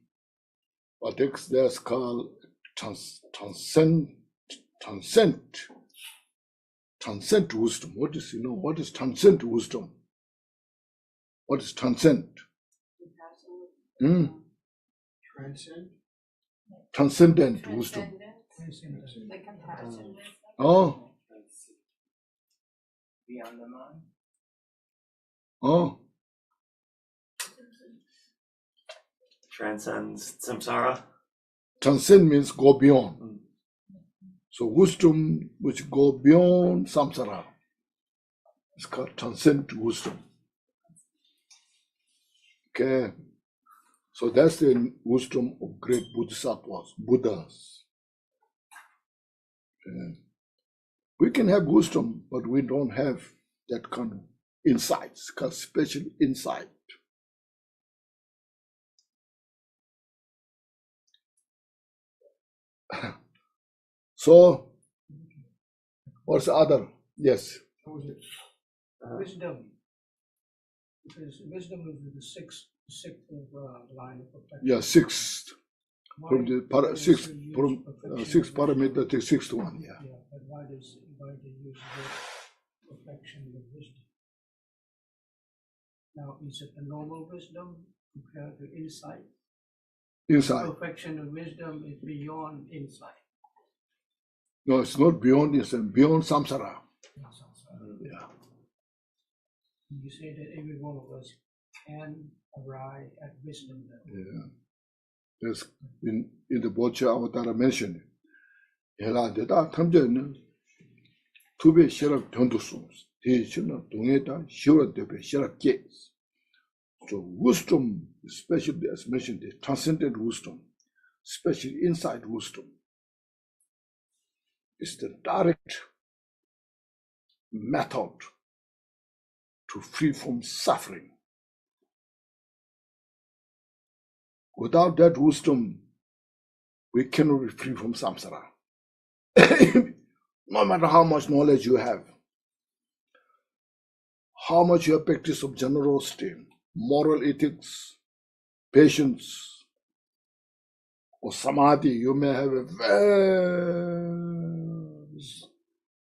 But that's called transcend wisdom. What is transcend wisdom? What is transcend? Transcend? Transcendent wisdom. The compassion. Oh. Beyond the mind. Oh. Transcends samsara. Transcend means go beyond. So wisdom which go beyond samsara is called transcend wisdom. Okay. So that's the wisdom of great bodhisattvas, Buddhas. We can have wisdom, but we don't have that kind of insights, special insight. So, what's the other? Yes. Wisdom. Because wisdom is the sixth line of perfection. Yeah, sixth. From the sixth parameter, the sixth one. Yeah. But why do you use the perfection of wisdom? Now, is it a normal wisdom compared to insight? Insight. Perfection of wisdom is beyond insight. No, it's not beyond insight, beyond samsara. Yeah. You say that every one of us can arrive at wisdom level. Yeah. There's in the Bodhisattva Avatar mentioned. Hela deda tamjen tube sherab tondusus. Tishina dungeta shura debe sherab gates. So wisdom, especially as mentioned, the transcendent wisdom, special insight wisdom, is the direct method to free from suffering. Without that wisdom, we cannot be free from samsara. No matter how much knowledge you have, how much you have practice of generosity, moral ethics, patience, or samadhi, you may have a very,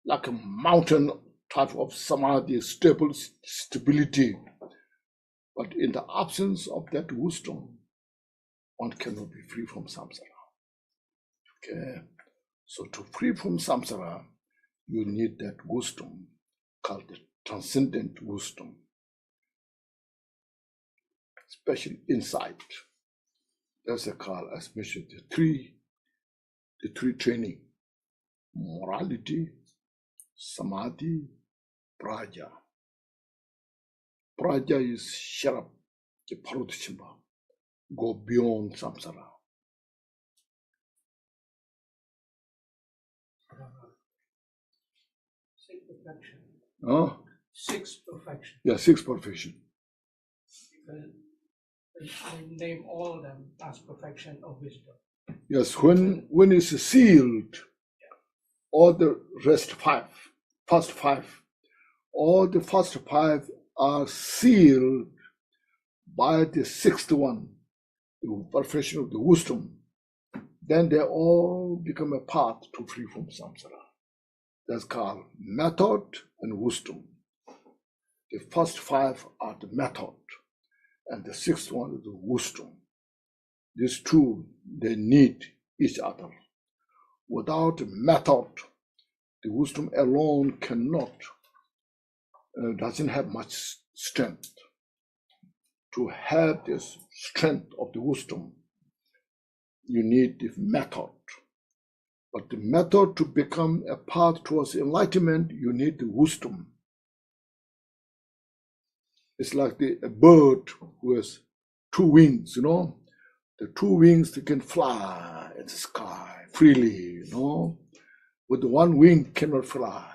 like a mountain type of samadhi, stability. But in the absence of that wisdom, one cannot be free from samsara. Okay. So to free from samsara, you need that wisdom called the transcendent wisdom. special insight. That's a call, as mentioned, the three training: morality, samadhi, praja. Praja is shut up, go beyond samsara. Six perfection. Huh? Six perfection. Yeah, six perfection. Because I name all of them as perfection of wisdom. Yes, when it's sealed, all the first five, all the first five are sealed by the sixth one, the perfection of the wisdom. Then they all become a path to free from samsara. That's called method and wisdom. The first five are the method, and the sixth one is the wisdom. These two, they need each other. Without method, the wisdom alone cannot, doesn't have much strength. To have this strength of the wisdom, you need the method. But the method to become a path towards enlightenment, you need the wisdom. It's like a bird who has two wings, The two wings, they can fly in the sky freely, With the one wing, cannot fly.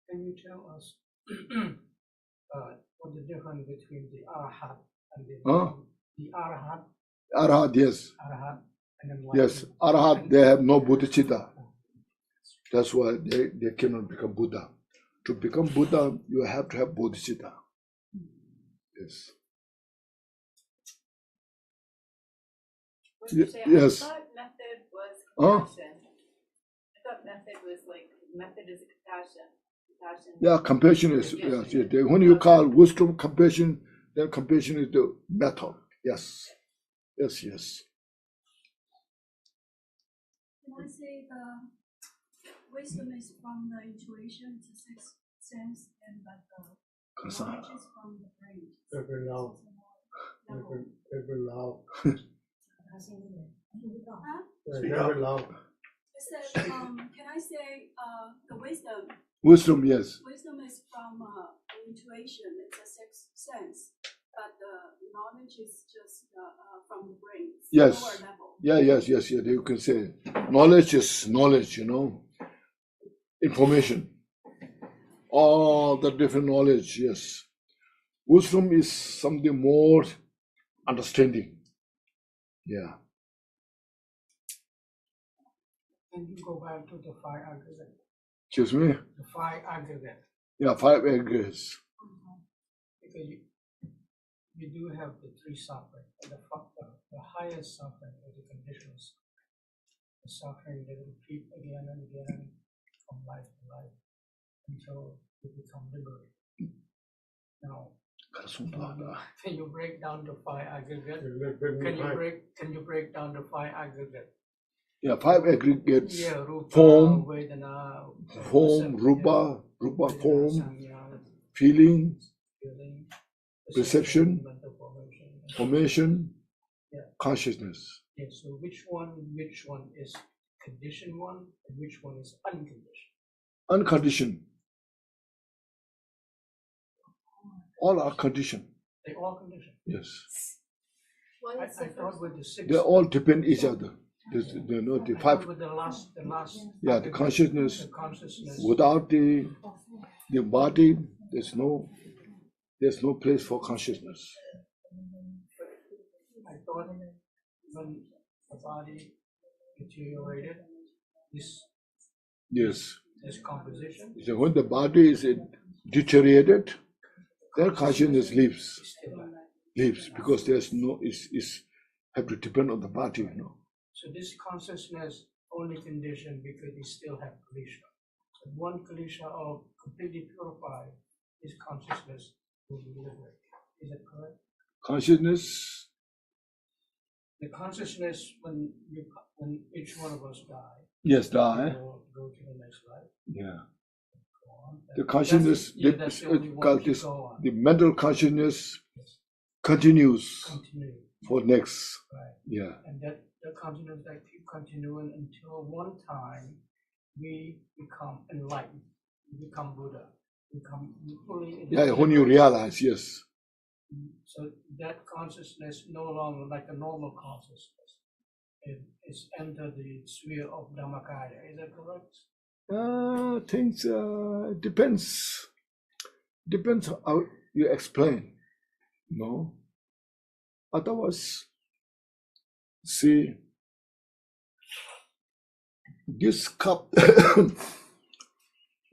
Can you tell us what the difference between the Arhat and the Arhat? Arhat, yes. Arhat and then Yes, Arhat, they have no Bodhichitta. That's why they cannot become Buddha. To become Buddha, you have to have Bodhichitta. Yes. Yes. I thought method was compassion. I thought method was like, method is a compassion. Yeah, compassion is, yes. When you call wisdom compassion, then compassion is the method. Yes. Yes. Can I say the wisdom is from the intuition, it's a sixth sense, and that the knowledge is from the brain? Very loud. Very loud. Very loud. I said, can I say the wisdom? Wisdom, yes. Wisdom is from intuition, it's a sixth sense, but the knowledge is just from the brain. Yes. Lower level. Yeah, yes. You can say knowledge is knowledge, Information. All the different knowledge, yes. Wisdom is something more understanding. Yeah. Can you go back to the five aggregate? Excuse me? The five aggregate. Yeah, five aggregates. Because you do have the three suffering. The highest suffering is the conditional suffering. The suffering that repeat again and again from life to life until you become liberated. Now, can you break down the five aggregate? Can you break down the five aggregate? Yeah, five aggregates. Yeah, rupa, form, vedana, rupa vedana, form, sanya, feeling, feeling, perception, mental formation, Yeah. consciousness. Yeah, so which one is conditioned one and which one is unconditioned? Unconditioned. All are conditioned. They all conditioned. Yes. I thought with the six. They all depend each other. The five. With the last. Yeah, the consciousness. The consciousness. Without the body, there's no place for consciousness. I thought when the body deteriorated, this composition. So when the body is deteriorated, then consciousness leaves because there's no have to depend on the body, So this consciousness only conditioned because we still have kalisha. So one kalisha of completely purified, this consciousness will be liberated. Is that correct? Consciousness. The consciousness when each one of us die. Yes, die. Go to the next life. Yeah. on. The consciousness, That's the only one to go on. the mental consciousness continues Continue. for next. Right. Yeah. And that continues, that keep continuing until one time we become enlightened, we become Buddha, become fully. Yeah, when you realize, yes. So that consciousness no longer like a normal consciousness. It is entered the sphere of Dhammakaya. Is that correct? Things depends. Depends how you explain. No. Otherwise, see, this cup,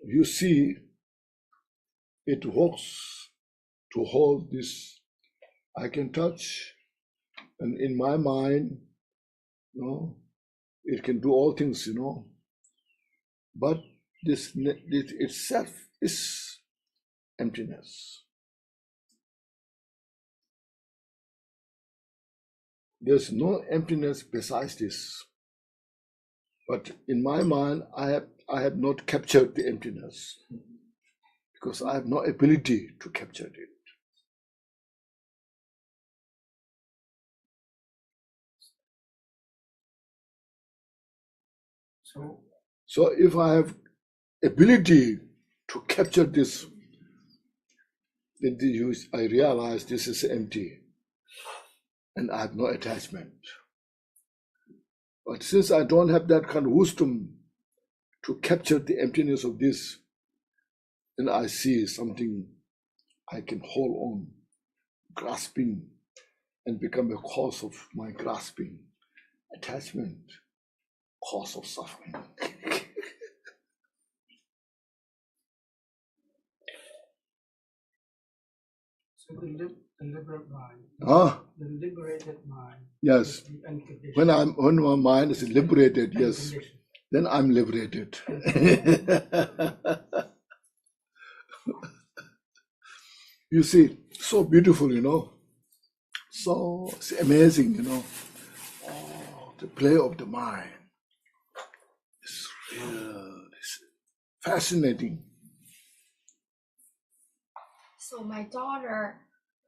you see, it works to hold this. I can touch, and in my mind, it can do all things, But this itself is emptiness. There's no emptiness besides this. But in my mind, I have not captured the emptiness because I have no ability to capture it. So if I have ability to capture this, then I realize this is empty and I have no attachment. But since I don't have that kind of wisdom to capture the emptiness of this, then I see something I can hold on, grasping, and become a cause of my grasping, attachment, cause of suffering. So the liberated mind. The liberated mind. Yes. When my mind is liberated, yes, then I'm liberated. You see, so beautiful, So it's amazing, Oh, the play of the mind. It's real, it's fascinating. So my daughter,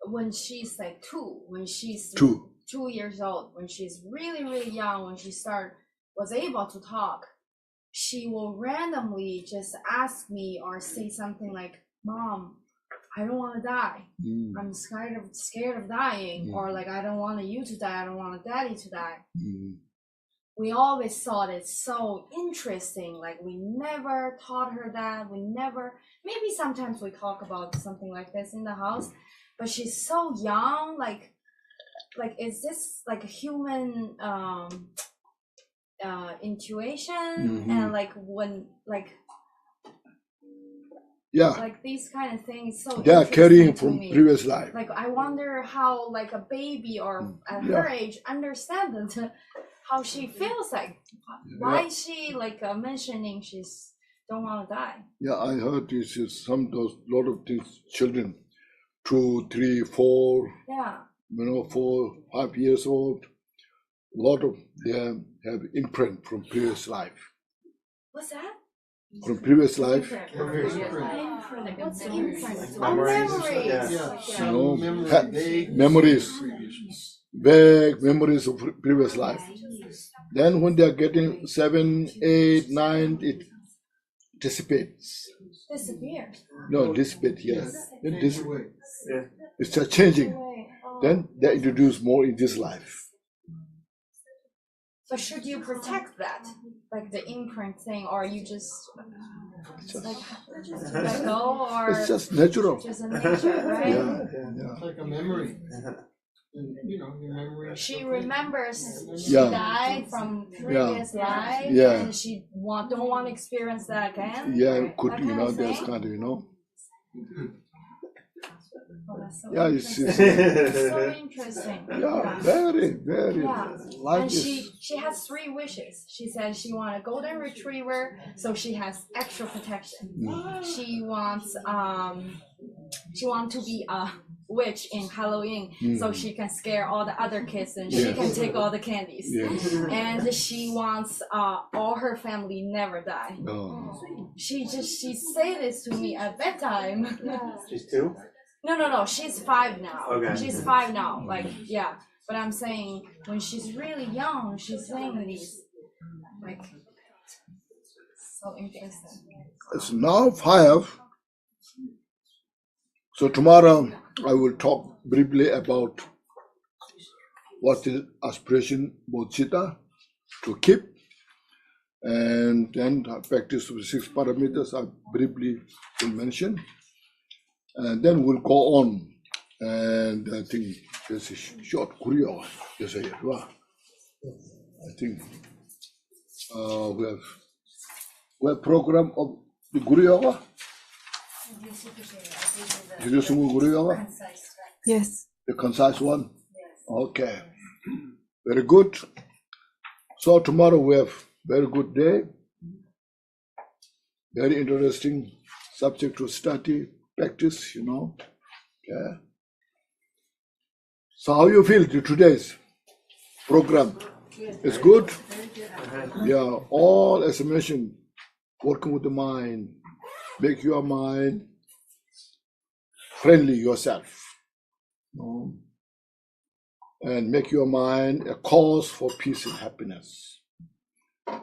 when she's like when she's 2 years old, when she's really, really young, when she was able to talk, she will randomly just ask me or say something like, "Mom, I don't want to die. I'm scared of dying," or like, "I don't want you to die. I don't want daddy to die." We always thought it's so interesting. Like we never taught her that. Maybe sometimes we talk about something like this in the house, but she's so young. Like is this like a human intuition? And like when like these kind of things. So they are carrying from previous life. Like I wonder how like a baby or at her age understands how she feels like. Why is she like mentioning she's don't want to die? Yeah, I heard this is lot of these children, 2, 3, 4. Yeah. 4, 5 years old. A lot of them have imprint from previous life. What's that? From previous life. What's imprint? Memories. Vague memories of previous life. Then when they are getting 7, 8, 9, it dissipates. Disappears? No, dissipate, yes. It's just changing. Then they introduce more in this life. So should you protect that, like the imprint thing, or you just let go, or it's just natural? Just a nature, right? Yeah. It's like a memory. And, your memory. She remembers she died from previous life, and she don't want to experience that again. Yeah, could there's kind of Oh, that's so interesting. It's so interesting. Very, very. And she has 3 wishes. She says she wants a golden retriever, so she has extra protection. She wants to be a witch in Halloween, so she can scare all the other kids and she can take all the candies. And she wants all her family never die. She say this to me at bedtime. She's 2? No, she's 5 now. Okay. She's 5 now, like, yeah. But I'm saying, when she's really young, she's saying these, like, so interesting. It's now 5. So tomorrow I will talk briefly about what is aspiration bodhichitta to keep, and then practice of the 6 parameters I briefly will mention, and then we'll go on. And I think this is short Korea. Yes, I think we have program of the Guru Yoga. Yes. The concise one? Okay. Very good. So tomorrow we have very good day. Very interesting subject to study, practice, you know. Okay. So how you feel today's program? It's good? Yeah, all as I mentioned, working with the mind, make your mind friendly yourself, you know, and make your mind a cause for peace and happiness.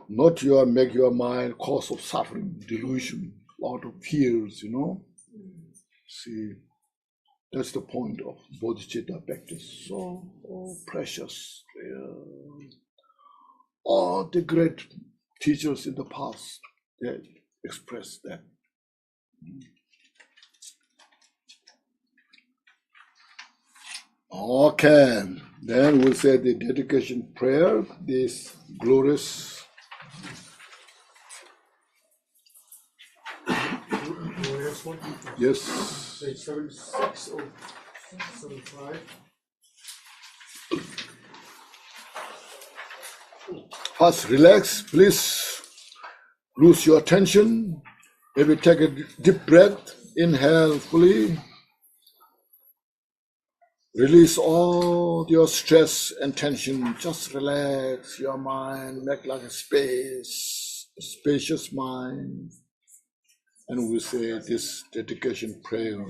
Not make your mind cause of suffering, delusion, a lot of fears, you know. See, that's the point of bodhicitta practice. So precious. All the great teachers in the past, they expressed that. Okay, then we'll say the dedication prayer, this glorious. Yes. Say 76 or 75. First, relax, please. Lose your tension. Maybe take a deep breath. Inhale fully. Release all your stress and tension. Just relax your mind. Make like a spacious mind. And we say this dedication prayer.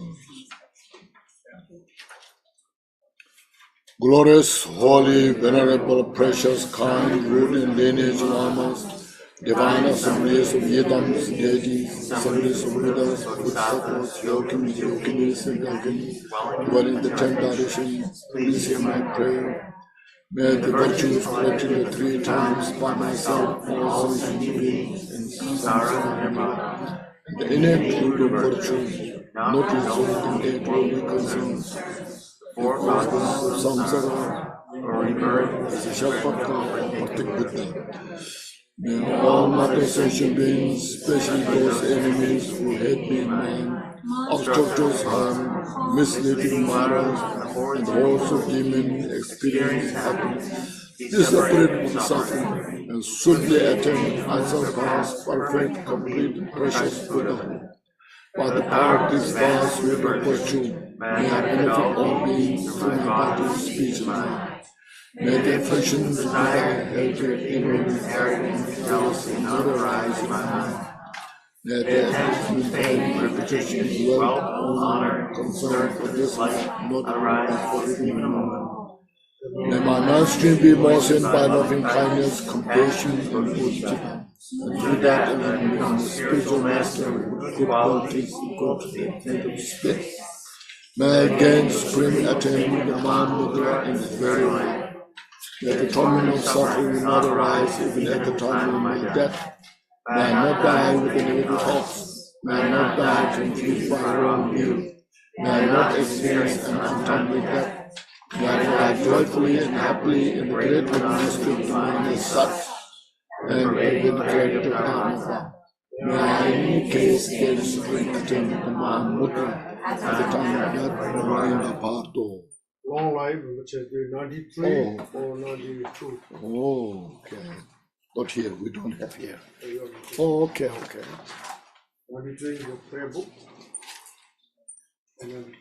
Glorious, holy, venerable, precious, kind, good and lineage lamas, divine assemblies of yidams, deities, assemblies of Buddhas, Bodhisattvas, yogins, yoginis, and yoginis, dwelling in the 10 directions, please hear my prayer. May the virtues collected in the 3 times by myself, all sentient beings, and samsara, and the innate root of virtues, not resulting in 8 worldly concerns, 4 causes of samsara, or rebirth as a Shabhaka or Patik Buddha. May all matter sentient beings, especially those enemies who hate me in mind, obstructors, harm, misleading morals, and hordes of demons experience happiness, disappointed with suffering, and swiftly attain unsurpassed, perfect, complete, precious Buddhahood. By the power of this vast river of virtue, may I benefit all beings through my body, speech, and mind. May the afflictions, desire, hatred, ignorance, arrogance, jealousy, not arise in my mind. May the attachment, pain, repetition, wealth, honor, concern for this life not arise for even a moment. May my mainstream be more sent by loving kindness, compassion, and bodhicitta. And through that, I will become a spiritual master with good qualities equal to the intent of spirit. May I gain supreme attainment of the Mahamudra in this very life. May the torment of suffering will not arise even at the time of my death. May I not die with the negative thoughts. May I not die confused by wrong view. May I not experience an untimely death. May I die joyfully and happily in the great mystery of the mind as such, and be vindicated of dharma. May I in any case gain supreme attainment of Mahamudra at the time of death in the Parto. Long life, which is 93 or 92. Oh, okay. Not here, we don't have here. Oh, okay. 93 is the prayer book. And then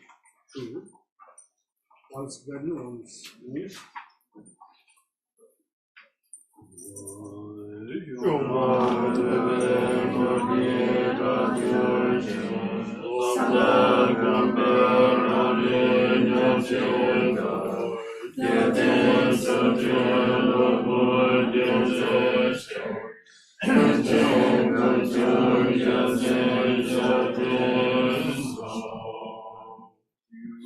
2. Once belly, once knees.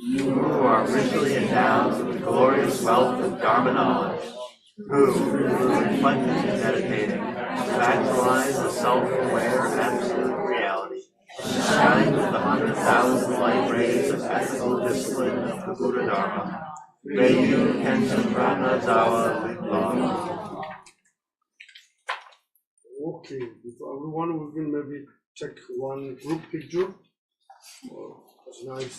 You who are richly endowed with glorious wealth of Dharma knowledge, who, through reflecting and meditating, actualize the self-aware absolute reality, shine with the 100,000 light rays of ethical discipline of the Buddha Dharma. May you, Khenchen Konchog Gyaltsen Rinpoche. Okay, with everyone, we will maybe check one group picture. That's nice.